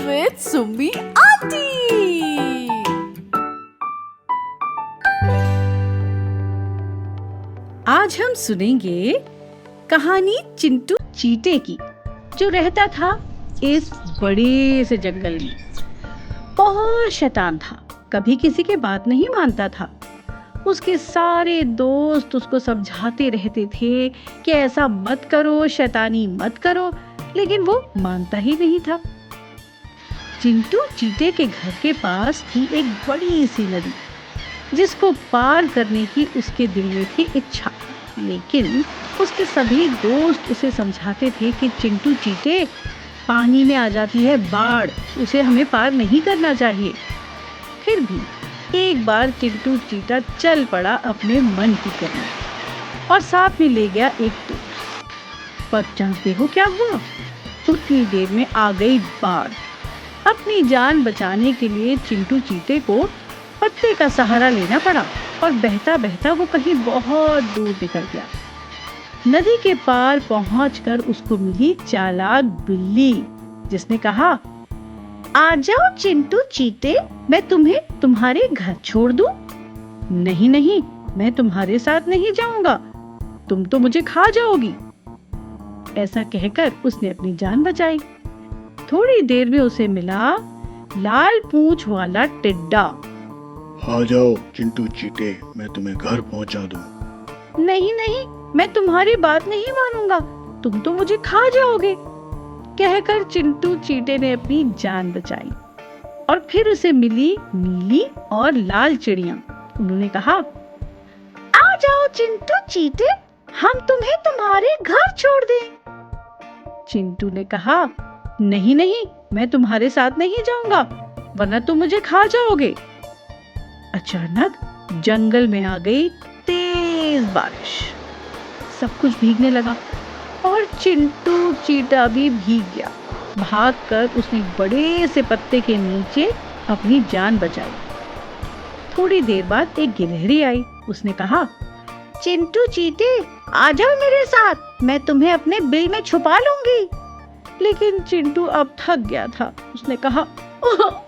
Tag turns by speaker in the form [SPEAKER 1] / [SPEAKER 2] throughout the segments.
[SPEAKER 1] with Summi Aunty. आज हम सुनेंगे कहानी चिंटू चीते की, जो रहता था इस बड़े से जंगल में। बहुत शैतान था, कभी किसी की बात नहीं मानता था। उसके सारे दोस्त उसको समझाते रहते थे कि ऐसा मत करो, शैतानी मत करो, लेकिन वो मानता ही नहीं था। चिंटू चीते के घर के पास थी एक बड़ी सी नदी, जिसको पार करने की उसके दिल में थी इच्छा। लेकिन उसके सभी दोस्त उसे समझाते थे कि चिंटू चीते, पानी में आ जाती है बाढ़, उसे हमें पार नहीं करना चाहिए। फिर भी एक बार चिंटू चीता चल पड़ा अपने मन की करने, और साथ में ले गया एक दोस्त। पर जानते हो क्या हुआ? उतनी देर में आ गई बाढ़। अपनी जान बचाने के लिए चिंटू चीते को पत्ते का सहारा लेना पड़ा, और बहता बहता वो कहीं बहुत दूर निकल गया। नदी के पार पहुंचकर उसको मिली चालाक बिल्ली, जिसने कहा, आ जाओ चिंटू चीते, मैं तुम्हें तुम्हारे घर छोड़ दूं। नहीं नहीं, मैं तुम्हारे साथ नहीं जाऊंगा, तुम तो मुझे खा जाओगी। ऐसा कहकर उसने अपनी जान बचाई। थोड़ी देर में उसे मिला लाल पूंछ वाला टिड्डा।
[SPEAKER 2] आ जाओ चिंटू चीते, मैं तुम्हें घर पहुंचा दूं।
[SPEAKER 1] नहीं नहीं, मैं तुम्हारी बात नहीं मानूंगा, तुम तो मुझे खा जाओगे, कहकर चिंटू चीते ने अपनी जान बचाई। और फिर उसे मिली नीली और लाल चिड़िया। उन्होंने कहा, आ जाओ चिंटू चीते, हम तुम्हें तुम्हारे घर छोड़ दें। चिंटू ने कहा, नहीं नहीं, मैं तुम्हारे साथ नहीं जाऊंगा, वरना तुम मुझे खा जाओगे। अचानक जंगल में आ गई तेज बारिश। सब कुछ भीगने लगा और चिंटू चीता भी भीग गया। भागकर उसने बड़े से पत्ते के नीचे अपनी जान बचाई। थोड़ी देर बाद एक गिलहरी आई। उसने कहा, चिंटू चीते, आ जाओ मेरे साथ, मैं तुम्हें अपने बिल में छुपा लूंगी। लेकिन चिंटू अब थक गया था। उसने कहा,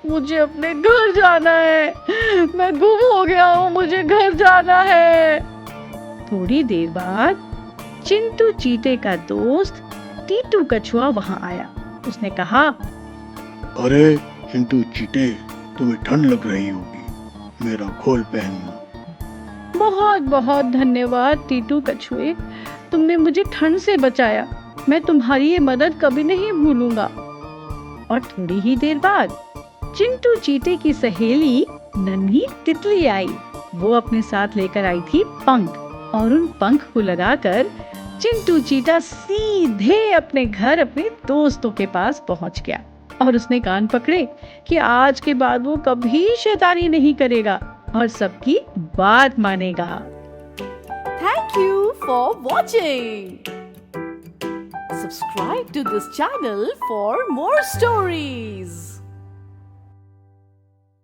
[SPEAKER 1] मुझे अपने घर जाना है, मैं गुम हो गया हूँ, मुझे घर जाना है। थोड़ी देर बाद चिंटू चीते का दोस्त टीटू कछुआ वहां आया। उसने कहा,
[SPEAKER 2] अरे चिंटू चीते, तुम्हें ठंड लग रही होगी, मेरा खोल पहनना।
[SPEAKER 1] बहुत बहुत धन्यवाद टीटू कछुए, तुमने मुझे ठंड से बचाया, मैं तुम्हारी ये मदद कभी नहीं भूलूंगा। और थोड़ी ही देर बाद चिंटू चीते की सहेली नन्ही तितली आई। वो अपने साथ लेकर आई थी पंख, और उन पंख को लगाकर चिंटू चीता सीधे अपने घर अपने दोस्तों के पास पहुंच गया। और उसने कान पकड़े कि आज के बाद वो कभी शैतानी नहीं करेगा और सबकी बात मानेगा। Thank you for watching. Subscribe to this channel for more stories.